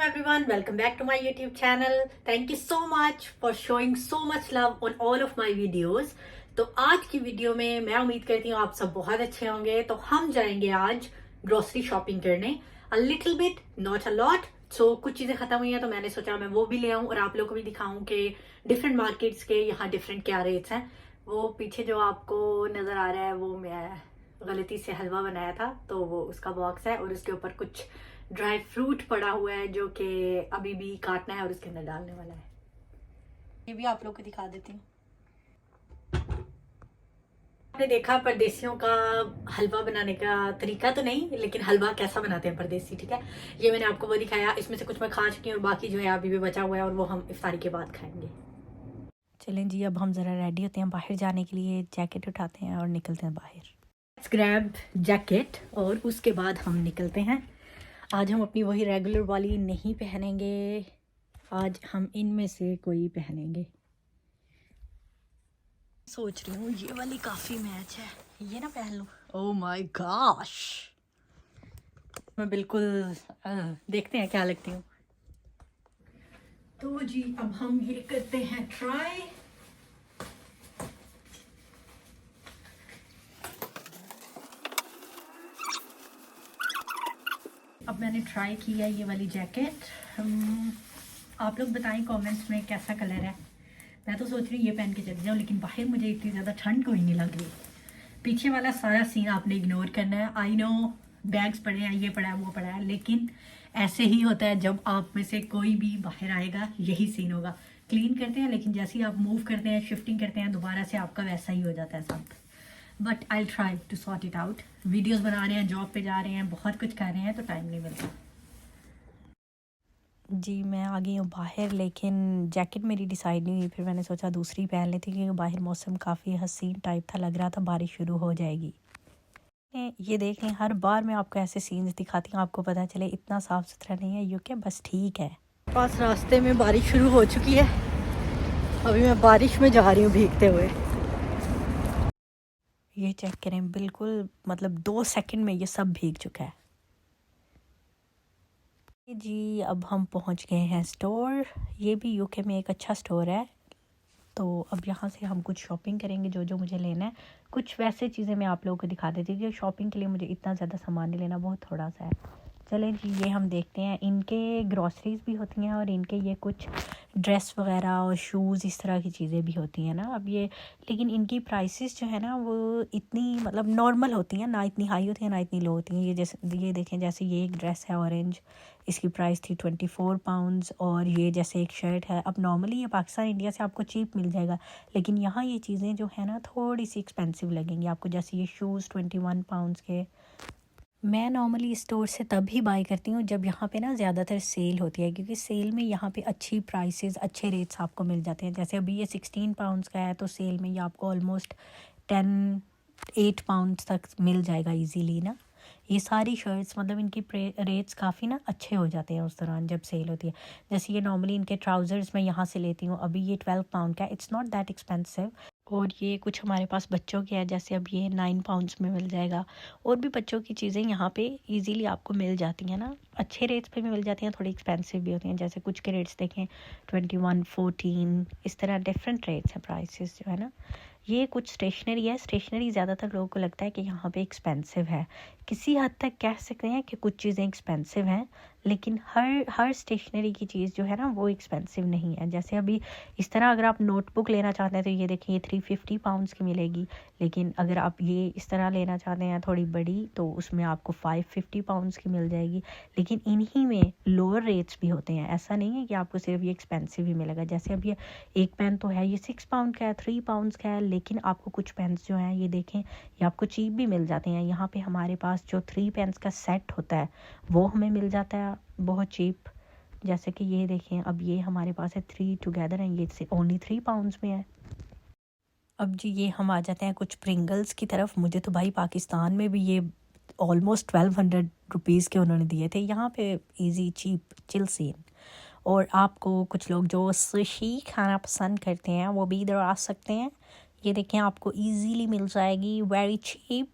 Assalamualaikum everyone, welcome back to my YouTube channel. Thank you so much for showing so much love on all of my videos. तो आज की video में मैं उम्मीद करती हूँ आप सब बहुत अच्छे होंगे। तो हम जाएंगे आज ग्रोसरी शॉपिंग करने, a little bit not a lot. So कुछ चीजें खत्म हुई हैं तो मैंने सोचा मैं वो भी ले आऊं और आप लोगों को भी दिखाऊं कि डिफरेंट मार्केट्स के यहाँ डिफरेंट क्या रेट्स हैं। वो पीछे जो आपको नजर आ रहा है वो मैं गलती से हलवा बनाया था, तो वो उसका बॉक्स है और उसके ऊपर कुछ ड्राई फ्रूट पड़ा हुआ है जो कि अभी भी काटना है और उसके अंदर डालने वाला है। ये भी आप लोग को दिखा देती हूँ। आपने देखा परदेसियों का हलवा बनाने का तरीका तो नहीं, लेकिन हलवा कैसा बनाते हैं परदेसी, ठीक है। ये मैंने आपको वो दिखाया, इसमें से कुछ मैं खा चुकी हूँ और बाकी जो है अभी भी बचा हुआ है और वो हम इफ्तारी के बाद खाएंगे। चलें जी, अब हम ज़रा रेडी होते हैं बाहर जाने के लिए। जैकेट उठाते हैं और निकलते हैं बाहर। लेट्स ग्रैब जैकेट और उसके बाद हम निकलते हैं। आज हम अपनी वही रेगुलर वाली नहीं पहनेंगे, आज हम इनमें से कोई पहनेंगे। सोच रही हूँ ये वाली काफ़ी मैच है, ये ना पहन लूँ। ओह माय गॉश, मैं बिल्कुल देखते हैं क्या लगती हूँ। तो जी अब हम ये करते हैं ट्राई। अब मैंने ट्राई किया ये वाली जैकेट। आप लोग बताएं कमेंट्स में कैसा कलर है। मैं तो सोच रही हूँ ये पहन के चली जाऊँ, लेकिन बाहर मुझे इतनी ज़्यादा ठंड कोई नहीं लग रही। पीछे वाला सारा सीन आपने इग्नोर करना है। आई नो बैग्स पड़े हैं, ये पड़ा है, वो पड़ा है, लेकिन ऐसे ही होता है जब आप में से कोई भी बाहर आएगा, यही सीन होगा। क्लीन करते हैं लेकिन जैसे ही आप मूव करते हैं, शिफ्टिंग करते हैं, दोबारा से आपका वैसा ही हो जाता है सब। But I try to sort it out. Videos बना रहे हैं, जॉब पे जा रहे हैं, बहुत कुछ कर रहे हैं, तो टाइम नहीं मिलता। जी मैं आ गई हूँ बाहर, लेकिन जैकेट मेरी डिसाइड नहीं हुई। फिर मैंने सोचा दूसरी पहन लेती, क्योंकि बाहर मौसम काफ़ी हसीन टाइप था, लग रहा था बारिश शुरू हो जाएगी। ये देख लें, हर बार मैं आपको ऐसे सीन्स दिखाती हूँ, आपको पता चले इतना साफ़ सुथरा नहीं है यूके, बस ठीक है। पास रास्ते में बारिश शुरू हो चुकी है, अभी मैं बारिश में जा रही हूँ भीगते हुए। ये चेक करें, बिल्कुल मतलब 2 सेकंड में ये सब भीग चुका है। जी अब हम पहुंच गए हैं स्टोर। ये भी यूके में एक अच्छा स्टोर है, तो अब यहाँ से हम कुछ शॉपिंग करेंगे जो जो मुझे लेना है। कुछ वैसे चीज़ें मैं आप लोगों को दिखा देती हूँ कि शॉपिंग के लिए मुझे इतना ज़्यादा सामान नहीं लेना, बहुत थोड़ा सा है। चलें जी, ये हम देखते हैं। इनके ग्रॉसरीज भी होती हैं और इनके ये कुछ ड्रेस वगैरह और शूज़ इस तरह की चीज़ें भी होती हैं ना। अब ये लेकिन इनकी प्राइसेस जो है ना वो इतनी मतलब नॉर्मल होती हैं, ना इतनी हाई होती हैं ना इतनी लो होती हैं। ये जैसे ये देखें, जैसे ये एक ड्रेस है ऑरेंज, इसकी प्राइस थी 24 पाउंड्स। और ये जैसे एक शर्ट है, अब नॉर्मली ये पाकिस्तान इंडिया से आपको चीप मिल जाएगा, लेकिन यहाँ ये चीज़ें जो है ना थोड़ी सी एक्सपेंसिव लगेंगी आपको। जैसे ये शूज़ 21 पाउंड्स के। मैं नॉर्मली स्टोर से तभी बाय करती हूँ जब यहाँ पे ना ज़्यादातर सेल होती है, क्योंकि सेल में यहाँ पे अच्छी प्राइसेस, अच्छे रेट्स आपको मिल जाते हैं। जैसे अभी ये 16 पाउंड्स का है, तो सेल में ये आपको ऑलमोस्ट 8 पाउंड्स तक मिल जाएगा इजीली ना। ये सारी शर्ट्स मतलब इनकी रेट्स काफ़ी ना अच्छे हो जाते हैं उस दौरान जब सेल होती है। जैसे ये नॉर्मली इनके ट्राउज़र्स मैं यहाँ से लेती हूँ, अभी ये 12 पाउंड का है, इट्स नॉट दैट एक्सपेंसिव। और ये कुछ हमारे पास बच्चों के है, जैसे अब ये 9 पाउंड्स में मिल जाएगा। और भी बच्चों की चीज़ें यहाँ पे इजीली आपको मिल जाती हैं ना, अच्छे रेट्स पे भी मिल जाती हैं, थोड़ी एक्सपेंसिव भी होती हैं। जैसे कुछ के रेट्स देखें 21, 14, इस तरह डिफरेंट रेट्स हैं, प्राइसेस जो है ना। ये कुछ स्टेशनरी है। स्टेशनरी ज़्यादातर लोगों को लगता है कि यहाँ पे एक्सपेंसिव है, किसी हद तक कह सकते हैं कि कुछ चीज़ें एक्सपेंसिव हैं, लेकिन हर स्टेशनरी की चीज़ जो है ना वो एक्सपेंसिव नहीं है। जैसे अभी इस तरह अगर आप नोटबुक लेना चाहते हैं तो ये देखिए 350 पाउंड्स की मिलेगी, लेकिन अगर आप ये इस तरह लेना चाहते हैं थोड़ी बड़ी, तो उसमें आपको 550 पाउंड्स की मिल जाएगी। लेकिन इन्हीं में लोअर रेट्स भी होते हैं, ऐसा नहीं है कि आपको सिर्फ ये एक्सपेंसिव ही मिलेगा। जैसे अब ये एक पेन तो है, ये 6 पाउंड का है, 3 पाउंड्स का है, लेकिन आपको कुछ पेन्स जो हैं ये देखें ये आपको चीप भी मिल जाते हैं। यहाँ पे हमारे पास जो 3 पेन्स का सेट होता है वो हमें मिल जाता है बहुत चीप। जैसे कि ये देखें, अब ये हमारे पास है 3 टुगेदर हैं, ये ओनली 3 पाउंड्स में है। अब जी ये हम आ जाते हैं कुछ प्रिंगल्स की तरफ। मुझे तो भाई पाकिस्तान में भी ये ऑलमोस्ट 1200 रुपीज़ के उन्होंने दिए थे, यहाँ पे इजी चीप चिल सीन। और आपको कुछ लोग जो सुशी खाना पसंद करते हैं वो भी इधर आ सकते हैं। ये देखें आपको इजीली मिल जाएगी, very cheap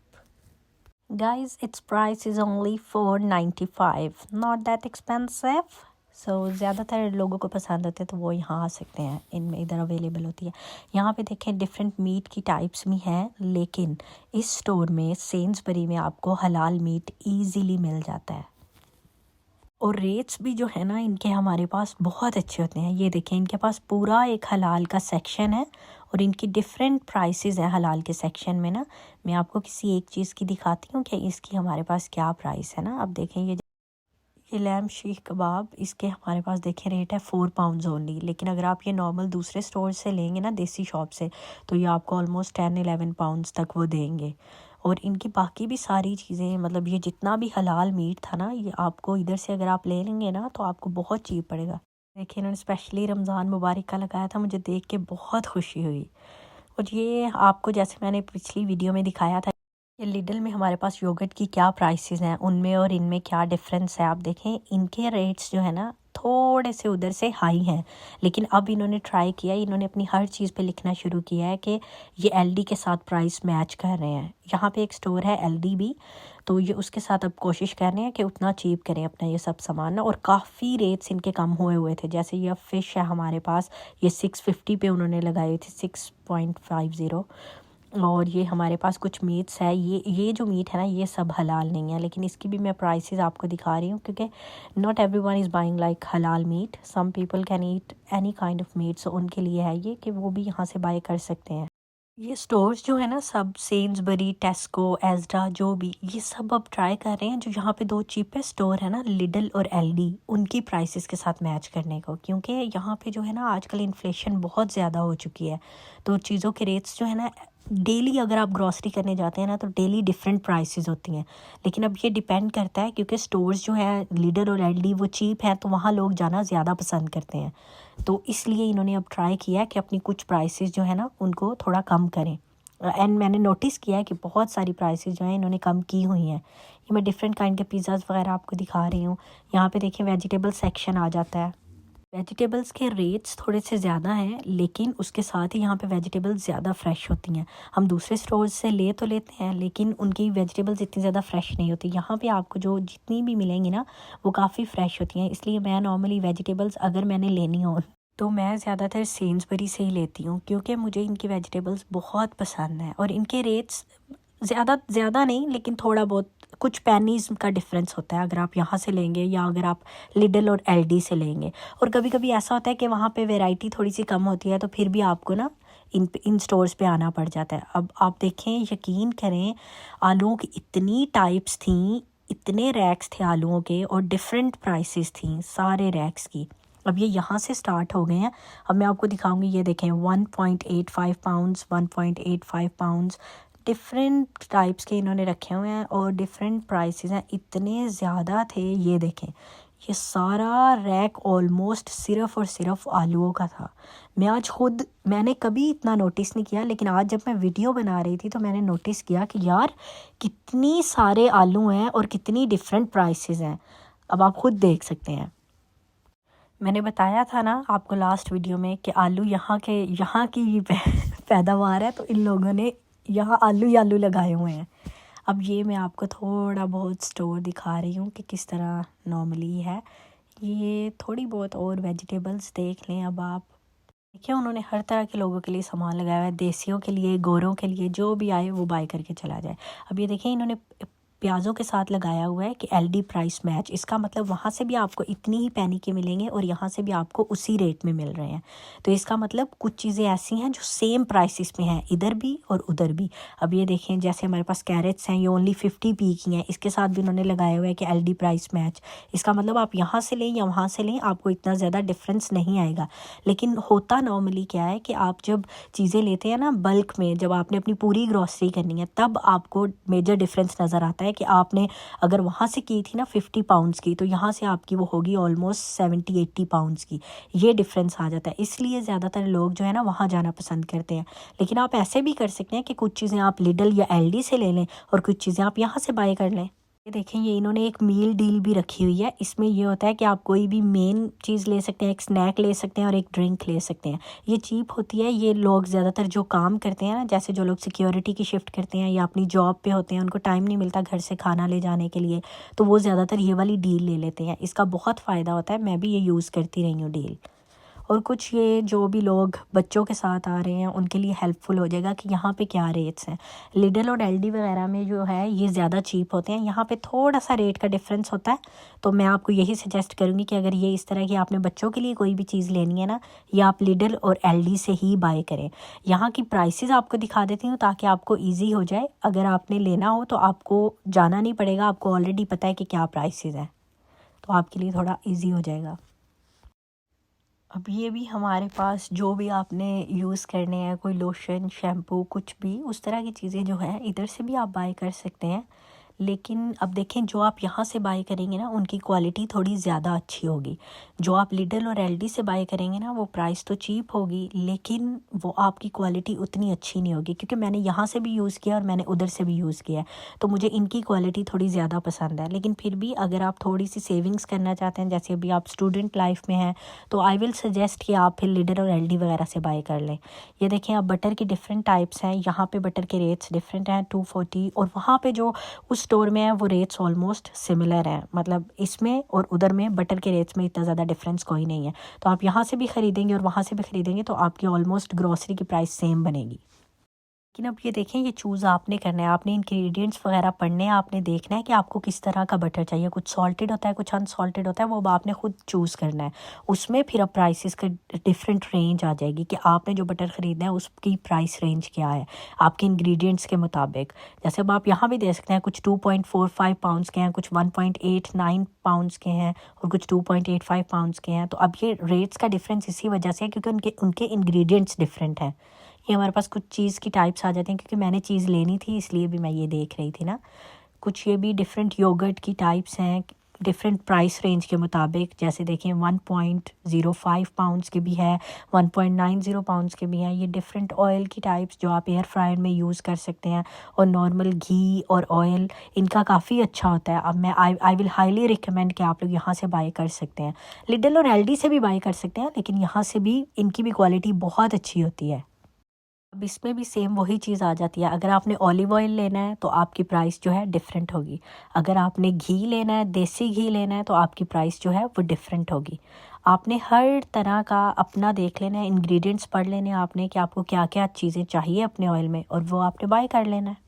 guys, its price is only $4.95, not that expensive, so ज़्यादातर लोगों को पसंद होते हैं तो वो यहाँ आ सकते हैं, इनमें इधर अवेलेबल होती है। यहाँ पे देखें डिफरेंट मीट की टाइप्स भी हैं, लेकिन इस स्टोर में सेन्सबरी में आपको हलाल मीट ईजीली मिल जाता है। और रेट्स भी जो है ना इनके हमारे पास बहुत अच्छे होते हैं। ये देखें इनके पास पूरा एक हलाल का सेक्शन है और इनकी डिफरेंट प्राइसेस हैं हलाल के सेक्शन में ना। मैं आपको किसी एक चीज़ की दिखाती हूँ कि इसकी हमारे पास क्या प्राइस है ना। अब देखें ये लैम्प शीख कबाब, इसके हमारे पास देखें रेट है 4 पाउंड्स ओनली। लेकिन अगर आप ये नॉर्मल दूसरे स्टोर से लेंगे ना, देसी शॉप से, तो ये आपको ऑलमोस्ट 10-11 पाउंड्स तक वो देंगे। और इनकी बाकी भी सारी चीज़ें, मतलब ये जितना भी हलाल मीट था ना, ये आपको इधर से अगर आप ले लेंगे ना तो आपको बहुत चीप पड़ेगा। देखिए इन्होंने स्पेशली रमज़ान मुबारक का लगाया था, मुझे देख के बहुत खुशी हुई। और ये आपको जैसे मैंने पिछली वीडियो में दिखाया था, ये लिडल में हमारे पास योगर्ट की क्या प्राइसेस हैं, उनमें और इनमें क्या डिफरेंस है। आप देखें इनके रेट्स जो है ना थोड़े से उधर से हाई हैं, लेकिन अब इन्होंने ट्राई किया, इन्होंने अपनी हर चीज़ पे लिखना शुरू किया है कि ये एलडी के साथ प्राइस मैच कर रहे हैं। यहाँ पे एक स्टोर है एलडी भी, तो ये उसके साथ अब कोशिश कर रहे हैं कि उतना चीप करें अपना ये सब सामान ना। और काफ़ी रेट्स इनके कम हुए थे। जैसे ये फ़िश है हमारे पास, ये 650 पे उन्होंने लगाई थी, 6.50। और ये हमारे पास कुछ मीट्स है, ये जो मीट है ना ये सब हलाल नहीं है, लेकिन इसकी भी मैं प्राइसेस आपको दिखा रही हूँ क्योंकि not everyone is buying like halal meat, some people can eat any kind of meat. So उनके लिए है ये कि वो भी यहाँ से बाय कर सकते हैं। ये स्टोर्स जो है ना सब, सेन्सबरी, टेस्को, एज़डा, जो भी, ये सब अब ट्राई कर रहे हैं जो यहाँ पे दो चीपेस्ट स्टोर है ना, लिडल और एलडी, उनकी प्राइसेस के साथ मैच करने को। क्योंकि यहाँ पे जो है ना आजकल इन्फ्लेशन बहुत ज़्यादा हो चुकी है, तो चीज़ों के रेट्स जो है ना डेली, अगर आप ग्रॉसरी करने जाते हैं ना तो डेली डिफरेंट प्राइसेस होती हैं। लेकिन अब ये डिपेंड करता है क्योंकि स्टोर्स जो है लिडल और एलडी वो चीप है, तो वहाँ लोग जाना ज़्यादा पसंद करते हैं। तो इसलिए इन्होंने अब ट्राई किया है कि अपनी कुछ प्राइसेस जो है ना उनको थोड़ा कम करें। एंड मैंने नोटिस किया है कि बहुत सारी प्राइसेस जो हैं इन्होंने कम की हुई हैं। ये मैं डिफरेंट काइंड के पिज़्ज़ाज़ वगैरह आपको दिखा रही हूँ। यहाँ पे देखिए वेजिटेबल सेक्शन आ जाता है। वेजिटेबल्स के रेट्स थोड़े से ज़्यादा हैं, लेकिन उसके साथ ही यहाँ पे वेजिटेबल्स ज़्यादा फ्रेश होती हैं। हम दूसरे स्टोर्स से ले तो लेते हैं, लेकिन उनकी वेजिटेबल्स इतनी ज़्यादा फ्रेश नहीं होती। यहाँ पे आपको जो जितनी भी मिलेंगी ना वो काफ़ी फ़्रेश होती हैं। इसलिए मैं नॉर्मली वेजिटेबल्स अगर मैंने लेनी हो तो मैं ज़्यादातर सेन्सबरी से ही लेती हूँ, क्योंकि मुझे इनकी वेजिटेबल्स बहुत पसंद है। और इनके रेट्स ज़्यादा नहीं, लेकिन थोड़ा बहुत कुछ पेनीज़ का डिफरेंस होता है अगर आप यहाँ से लेंगे या अगर आप लिडल और एलडी से लेंगे। और कभी कभी ऐसा होता है कि वहाँ पे वैरायटी थोड़ी सी कम होती है, तो फिर भी आपको ना इन स्टोर्स पे आना पड़ जाता है। अब आप देखें, यकीन करें, आलूओं की इतनी टाइप्स थी, इतने रैक्स थे आलूओं के और डिफरेंट प्राइसेस थी सारे रैक्स की। अब ये यहाँ से स्टार्ट हो गए हैं। अब मैं आपको दिखाऊंगी, ये देखें 1.85 पाउंड्स, 1.85 पाउंड्स, डिफरेंट टाइप्स के इन्होंने रखे हुए हैं और डिफरेंट प्राइसेस हैं। इतने ज़्यादा थे, ये देखें ये सारा रैक ऑलमोस्ट सिर्फ़ और सिर्फ आलूओं का था। मैंने कभी इतना नोटिस नहीं किया, लेकिन आज जब मैं वीडियो बना रही थी तो मैंने नोटिस किया कि यार कितनी सारे आलू हैं और कितनी डिफरेंट प्राइसेस हैं। अब आप खुद देख सकते हैं। मैंने बताया था ना आपको लास्ट वीडियो में कि आलू यहाँ की पैदावार है, तो इन लोगों ने यहाँ आलू ही आलू लगाए हुए हैं। अब ये मैं आपको थोड़ा बहुत स्टोर दिखा रही हूँ कि किस तरह नॉर्मली है। ये थोड़ी बहुत और वेजिटेबल्स देख लें। अब आप देखिए उन्होंने हर तरह के लोगों के लिए सामान लगाया हुआ है, देसियों के लिए, गोरों के लिए, जो भी आए वो बाय करके चला जाए। अब ये देखिए इन्होंने प्याज़ों के साथ लगाया हुआ है कि एलडी प्राइस मैच। इसका मतलब वहाँ से भी आपको इतनी ही पैनी के मिलेंगे और यहाँ से भी आपको उसी रेट में मिल रहे हैं। तो इसका मतलब कुछ चीज़ें ऐसी हैं जो सेम प्राइसेस में हैं, इधर भी और उधर भी। अब ये देखें, जैसे हमारे पास कैरेट्स हैं, ये ओनली 50p की हैं, इसके साथ भी उन्होंने लगाया हुआ है कि एलडी प्राइस मैच। इसका मतलब आप यहाँ से लें या वहाँ से लें, आपको इतना ज़्यादा डिफरेंस नहीं आएगा। लेकिन होता नॉर्मली क्या है कि आप जब चीज़ें लेते हैं ना बल्क में, जब आपने अपनी पूरी ग्रॉसरी करनी है, तब आपको मेजर डिफरेंस नज़र आता है कि आपने अगर वहाँ से की थी ना 50 पाउंड्स की, तो यहाँ से आपकी वो होगी ऑलमोस्ट 70-80 पाउंड्स की। ये डिफरेंस आ जाता है, इसलिए ज़्यादातर लोग जो है ना वहाँ जाना पसंद करते हैं। लेकिन आप ऐसे भी कर सकते हैं कि कुछ चीज़ें आप लिडल या एलडी से ले लें और कुछ चीज़ें आप यहाँ से बाय कर लें। ये देखें, ये इन्होंने एक मील डील भी रखी हुई है। इसमें ये होता है कि आप कोई भी मेन चीज़ ले सकते हैं, एक स्नैक ले सकते हैं और एक ड्रिंक ले सकते हैं। ये चीप होती है। ये लोग ज़्यादातर जो काम करते हैं ना, जैसे जो लोग सिक्योरिटी की शिफ्ट करते हैं या अपनी जॉब पे होते हैं, उनको टाइम नहीं मिलता घर से खाना ले जाने के लिए, तो वो ज़्यादातर ये वाली डील ले लेते हैं। इसका बहुत फ़ायदा होता है, मैं भी ये यूज़ करती रही हूँ डील। और कुछ ये जो भी लोग बच्चों के साथ आ रहे हैं उनके लिए हेल्पफुल हो जाएगा कि यहाँ पे क्या रेट्स हैं। लिडल और एलडी वगैरह में जो है ये ज़्यादा चीप होते हैं, यहाँ पे थोड़ा सा रेट का डिफरेंस होता है। तो मैं आपको यही सजेस्ट करूँगी कि अगर ये इस तरह की आपने बच्चों के लिए कोई भी चीज़ लेनी है ना, या आप लिडल और एलडी से ही बाय करें। यहाँ की प्राइसेस आपको दिखा देती हूँ ताकि आपको ईजी हो जाए। अगर आपने लेना हो तो आपको जाना नहीं पड़ेगा, आपको ऑलरेडी पता है कि क्या प्राइसेस हैं, तो आपके लिए थोड़ा ईजी हो जाएगा। अब ये भी हमारे पास जो भी आपने यूज़ करने हैं, कोई लोशन, शैम्पू, कुछ भी उस तरह की चीज़ें जो है इधर से भी आप बाय कर सकते हैं। लेकिन अब देखें, जो आप यहाँ से बाय करेंगे ना उनकी क्वालिटी थोड़ी ज़्यादा अच्छी होगी। जो आप लिडल और एलडी से बाय करेंगे ना, वो प्राइस तो चीप होगी लेकिन वो आपकी क्वालिटी उतनी अच्छी नहीं होगी, क्योंकि मैंने यहाँ से भी यूज़ किया और मैंने उधर से भी यूज़ किया है, तो मुझे इनकी क्वालिटी थोड़ी ज़्यादा पसंद है। लेकिन फिर भी अगर आप थोड़ी सी सेविंग्स करना चाहते हैं, जैसे अभी आप स्टूडेंट लाइफ में हैं, तो आई विल सजेस्ट कि आप फिर लिडल और एलडी वगैरह से बाय कर लें। ये देखें, अब बटर की डिफरेंट टाइप्स हैं। यहाँ पे बटर के रेट्स डिफरेंट हैं, 240, और वहाँ पे जो उस स्टोर में है वो रेट्स ऑलमोस्ट सिमिलर हैं। मतलब इसमें और उधर में बटर के रेट्स में इतना ज़्यादा डिफरेंस कोई नहीं है। तो आप यहाँ से भी ख़रीदेंगे और वहाँ से भी ख़रीदेंगे तो आपकी ऑलमोस्ट ग्रॉसरी की प्राइस सेम बनेगी। लेकिन अब ये देखें, ये चूज़ आपने करना है, आपने इंग्रेडिएंट्स वगैरह पढ़ने हैं, आपने देखना है कि आपको किस तरह का बटर चाहिए। कुछ सॉल्टेड होता है, कुछ अनसॉल्टेड होता है, वो अब आपने खुद चूज़ करना है। उसमें फिर अब प्राइसेस का डिफरेंट रेंज आ जाएगी कि आपने जो बटर ख़रीदना है उसकी प्राइस रेंज क्या है आपके इंग्रेडिएंट्स के मुताबिक। जैसे अब आप यहाँ भी दे सकते हैं, कुछ 2.45 पाउंड्स के हैं, कुछ 1.89 पाउंड्स के हैं और कुछ 2.85 पाउंड्स के हैं। तो अब ये रेट्स का डिफरेंस इसी वजह से है क्योंकि उनके इंग्रेडिएंट्स डिफरेंट हैं। ये हमारे पास कुछ चीज़ की टाइप्स आ जाती हैं, क्योंकि मैंने चीज़ लेनी थी इसलिए भी मैं ये देख रही थी ना। कुछ ये भी डिफरेंट योगर्ट की टाइप्स हैं, डिफरेंट प्राइस रेंज के मुताबिक। जैसे देखें, 1.05 पाउंड्स के भी है, 1.90 पाउंड्स के भी हैं। ये डिफरेंट ऑयल की टाइप्स जो आप एयर फ्रायर में यूज़ कर सकते हैं, और नॉर्मल घी और ऑयल इनका काफ़ी अच्छा होता है। अब मैं आई विल हाईली रिकमेंड कि आप लोग यहाँ से बाय कर सकते हैं। लिडल और एलडी से भी बाय कर सकते हैं, लेकिन यहाँ से भी इनकी भी क्वालिटी बहुत अच्छी होती है। अब इसमें भी सेम वही चीज़ आ जाती है। अगर आपने ऑलिव ऑयल लेना है तो आपकी प्राइस जो है डिफरेंट होगी। अगर आपने घी लेना है, देसी घी लेना है, तो आपकी प्राइस जो है वो डिफरेंट होगी। आपने हर तरह का अपना देख लेना है, इंग्रेडिएंट्स पढ़ लेने हैं आपने कि आपको क्या क्या चीज़ें चाहिए अपने ऑयल में, और वो आपने बाय कर लेना है।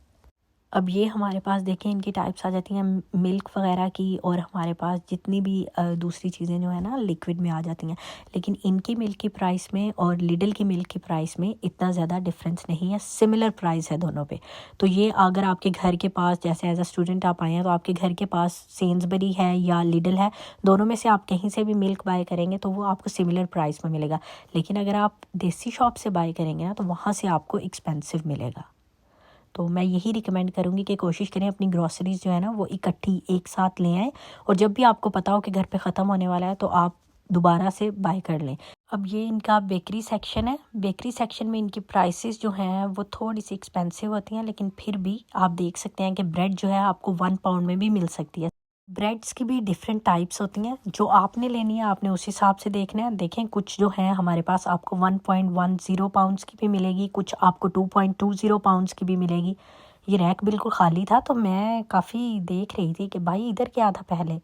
अब ये हमारे पास देखें, इनकी टाइप्स आ जाती हैं मिल्क वगैरह की, और हमारे पास जितनी भी दूसरी चीज़ें जो है ना लिक्विड में आ जाती हैं। लेकिन इनकी मिल्क की प्राइस में और लिडल की मिल्क की प्राइस में इतना ज़्यादा डिफरेंस नहीं है, सिमिलर प्राइस है दोनों पे। तो ये अगर आपके घर के पास, जैसे एज अ स्टूडेंट आप आए हैं, तो आपके घर के पास सेंसबरी है या लिडल है, दोनों में से आप कहीं से भी मिल्क बाय करेंगे तो वो आपको सिमिलर प्राइस में मिलेगा। लेकिन अगर आप देसी शॉप से बाय करेंगे ना, तो वहाँ से आपको एक्सपेंसिव मिलेगा। तो मैं यही रिकमेंड करूँगी कि कोशिश करें अपनी ग्रॉसरीज़ जो है ना वो इकट्ठी एक साथ ले आएँ, और जब भी आपको पता हो कि घर पे ख़त्म होने वाला है तो आप दोबारा से बाय कर लें। अब ये इनका बेकरी सेक्शन है। बेकरी सेक्शन में इनकी प्राइसेस जो हैं वो थोड़ी सी एक्सपेंसिव होती हैं, लेकिन फिर भी आप देख सकते हैं कि ब्रेड जो है आपको 1 पाउंड में भी मिल सकती है। ब्रेड्स की भी डिफरेंट टाइप्स होती हैं, जो आपने लेनी है आपने उस हिसाब से देखना है। देखें, कुछ जो है हमारे पास आपको 1.10 पाउंड्स की भी मिलेगी, कुछ आपको 2.20 पाउंड्स की भी मिलेगी। ये रैक बिल्कुल खाली था तो मैं काफ़ी देख रही थी कि भाई इधर क्या था पहले।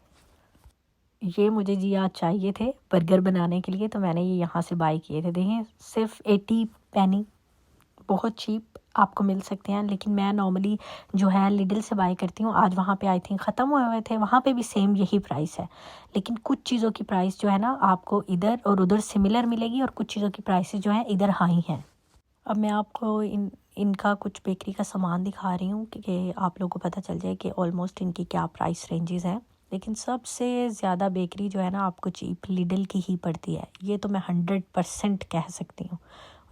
ये मुझे जी आज चाहिए थे बर्गर बनाने के लिए, तो मैंने ये यहाँ से बाय किए थे। देखें, सिर्फ 80 पैनी, बहुत चीप आपको मिल सकते हैं। लेकिन मैं नॉर्मली जो है लिडल से बाय करती हूँ। आज वहाँ पे आई थिंक ख़त्म हुए हुए थे, वहाँ पे भी सेम यही प्राइस है। लेकिन कुछ चीज़ों की प्राइस जो है ना आपको इधर और उधर सिमिलर मिलेगी, और कुछ चीज़ों की प्राइसेस जो है इधर हाई हैं। अब मैं आपको इनका कुछ बेकरी का सामान दिखा रही हूँ कि आप लोगों को पता चल जाए कि ऑलमोस्ट इनकी क्या प्राइस रेंजेस हैं। लेकिन सबसे ज़्यादा बेकरी जो है ना आपको चीप लिडल की ही पड़ती है, ये तो मैं 100% कह सकती हूँ।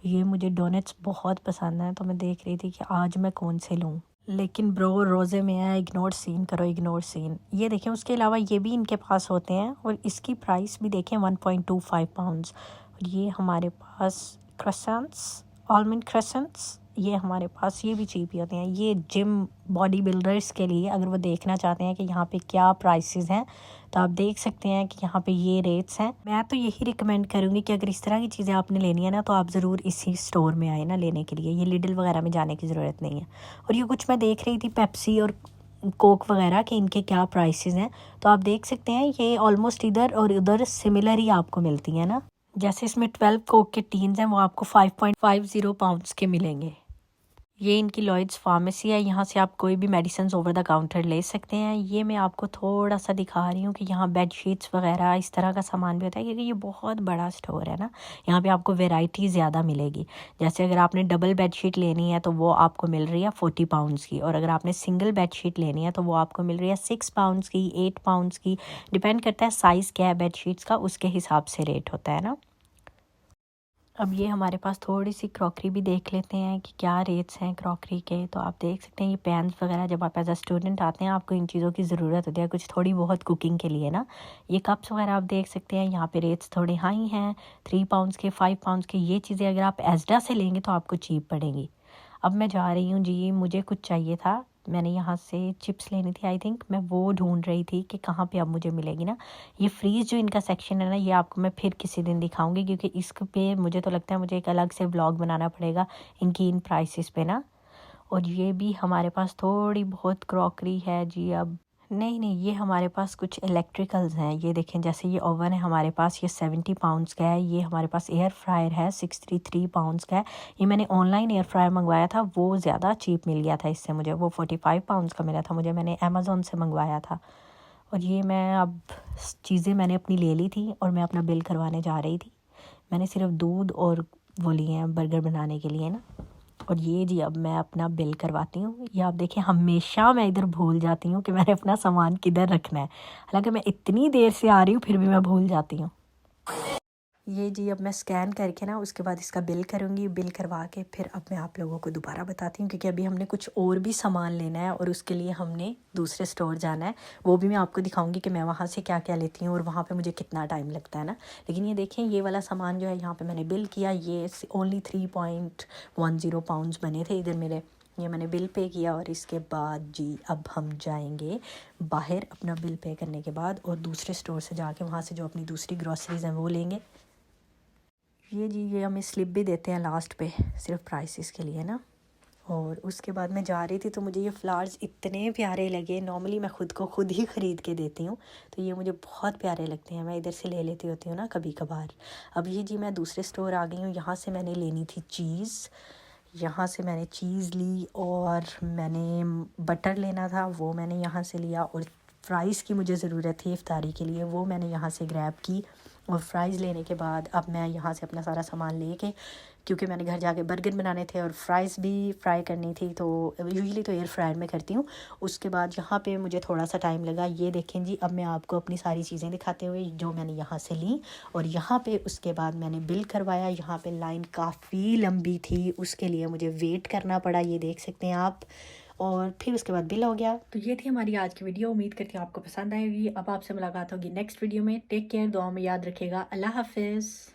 ये मुझे डोनट्स बहुत पसंद हैं, तो मैं देख रही थी कि आज मैं कौन से लूँ। लेकिन ब्रो, रोज़े में है, इग्नोर सीन करो, इग्नोर सीन। ये देखें, उसके अलावा ये भी इनके पास होते हैं, और इसकी प्राइस भी देखें 1.25 पाउंड्स। और ये हमारे पास क्रसेंट्स, आलमंड क्रसेंट्स, ये हमारे पास ये भी चीप ही होते हैं। ये जिम बॉडी बिल्डर्स के लिए, अगर वो देखना चाहते हैं कि यहाँ पे क्या प्राइसेस हैं, तो आप देख सकते हैं कि यहाँ पे ये रेट्स हैं। मैं तो यही रिकमेंड करूँगी कि अगर इस तरह की चीज़ें आपने लेनी है ना, तो आप ज़रूर इसी स्टोर में आए ना लेने के लिए। ये लिडल वगैरह में जाने की ज़रूरत नहीं है। और ये कुछ मैं देख रही थी पेप्सी और कोक वगैरह के, इनके क्या प्राइसेस हैं, तो आप देख सकते हैं ये ऑलमोस्ट इधर और उधर सिमिलर ही आपको मिलती हैं ना। जैसे इसमें 12 कोक के टीन्स हैं, वो आपको 5.50 पाउंड्स के मिलेंगे। ये इनकी लॉयड्स फार्मेसी है, यहाँ से आप कोई भी मेडिसिन ओवर द काउंटर ले सकते हैं। ये मैं आपको थोड़ा सा दिखा रही हूँ कि यहाँ बेड शीट्स वगैरह इस तरह का सामान भी होता है, क्योंकि ये बहुत बड़ा स्टोर है ना। यहाँ पे आपको वैरायटी ज़्यादा मिलेगी। जैसे अगर आपने डबल बेड शीट लेनी है तो वो आपको मिल रही है 40 पाउंड्स की, और अगर आपने सिंगल बेड शीट लेनी है तो वो आपको मिल रही है 6 पाउंड्स की, 8 पाउंड्स की। डिपेंड करता है साइज़ क्या है बेड शीट्स का, उसके हिसाब से रेट होता है ना। अब ये हमारे पास थोड़ी सी क्रॉकरी भी देख लेते हैं कि क्या रेट्स हैं क्रॉकरी के। तो आप देख सकते हैं ये पैन्स वगैरह, जब आप एज अ स्टूडेंट आते हैं आपको इन चीज़ों की ज़रूरत होती है कुछ थोड़ी बहुत कुकिंग के लिए ना। ये कप्स वगैरह आप देख सकते हैं, यहाँ पे रेट्स थोड़े हाई हैं, 3 पाउंड्स के, 5 पाउंड्स के। ये चीज़ें अगर आप एजडा से लेंगे तो आपको चीप पड़ेंगी। अब मैं जा रही हूँ जी, मुझे कुछ चाहिए था, मैंने यहाँ से चिप्स लेनी थी आई थिंक, मैं वो ढूंढ रही थी कि कहाँ पे अब मुझे मिलेगी ना। ये फ्रीज़ जो इनका सेक्शन है ना, ये आपको मैं फिर किसी दिन दिखाऊंगी, क्योंकि इस पे मुझे तो लगता है मुझे एक अलग से व्लॉग बनाना पड़ेगा इनकी इन प्राइसेस पे ना। और ये भी हमारे पास थोड़ी बहुत क्रॉकरी है जी। अब नहीं, ये हमारे पास कुछ इलेक्ट्रिकल्स हैं। ये देखें, जैसे ये ओवन है हमारे पास, ये 70 पाउंड्स का है। ये हमारे पास एयर फ्रायर है, 63 पाउंड्स का है। ये मैंने ऑनलाइन एयर फ्रायर मंगवाया था, वो ज़्यादा चीप मिल गया था इससे मुझे, वो 45 पाउंड्स का मिला था मुझे, मैंने अमेज़ोन से मंगवाया था। और ये मैं अब चीज़ें मैंने अपनी ले ली थी और मैं अपना बिल करवाने जा रही थी। मैंने सिर्फ दूध और वो लिए हैं बर्गर बनाने के लिए ना। और ये जी अब मैं अपना बिल करवाती हूँ। ये आप देखिए, हमेशा मैं इधर भूल जाती हूँ कि मैंने अपना सामान किधर रखना है, हालांकि मैं इतनी देर से आ रही हूँ फिर भी मैं भूल जाती हूँ। ये जी अब मैं स्कैन करके ना उसके बाद इसका बिल करूँगी। बिल करवा के फिर अब मैं आप लोगों को दोबारा बताती हूँ, क्योंकि अभी हमने कुछ और भी सामान लेना है और उसके लिए हमने दूसरे स्टोर जाना है। वो भी मैं आपको दिखाऊंगी कि मैं वहाँ से क्या क्या लेती हूँ और वहाँ पे मुझे कितना टाइम लगता है ना। लेकिन ये देखें, ये वाला सामान जो है यहाँ पे मैंने बिल किया, ये ओनली 3.10 पाउंड्स बने थे इधर मेरे। ये मैंने बिल पे किया और इसके बाद जी अब हम जाएंगे बाहर अपना बिल पे करने के बाद, और दूसरे स्टोर से जाके वहाँ से जो अपनी दूसरी ग्रॉसरीज हैं वो लेंगे। ये जी ये हमें स्लिप भी देते हैं लास्ट पे सिर्फ प्राइसेस के लिए ना। और उसके बाद मैं जा रही थी तो मुझे ये फ्लावर्स इतने प्यारे लगे। नॉर्मली मैं ख़ुद को खुद ही ख़रीद के देती हूँ, तो ये मुझे बहुत प्यारे लगते हैं, मैं इधर से ले लेती होती हूँ ना कभी कभार। अब ये जी मैं दूसरे स्टोर आ गई हूँ। यहाँ से मैंने लेनी थी चीज़, यहाँ से मैंने चीज़ ली, और मैंने बटर लेना था वो मैंने यहाँ से लिया, और फ्राइज़ की मुझे ज़रूरत थी इफ्तारी के लिए, वो मैंने यहाँ से ग्रैब की। और फ्राइज़ लेने के बाद अब मैं यहाँ से अपना सारा सामान लेके, क्योंकि मैंने घर जाके बर्गर बनाने थे और फ्राइज़ भी फ्राई करनी थी, तो यूजुअली तो एयर फ्रायर में करती हूँ। उसके बाद यहाँ पे मुझे थोड़ा सा टाइम लगा। ये देखें जी, अब मैं आपको अपनी सारी चीज़ें दिखाते हुए जो मैंने यहाँ से ली, और यहाँ पे उसके बाद मैंने बिल करवाया। यहाँ पे लाइन काफ़ी लंबी थी, उसके लिए मुझे वेट करना पड़ा, ये देख सकते हैं आप। और फिर उसके बाद बिल हो गया। तो ये थी हमारी आज की वीडियो, उम्मीद करती हूँ आपको पसंद आएगी। अब आपसे मुलाकात होगी नेक्स्ट वीडियो में। टेक केयर, दुआ में याद रखिएगा। अल्लाह हाफिज़।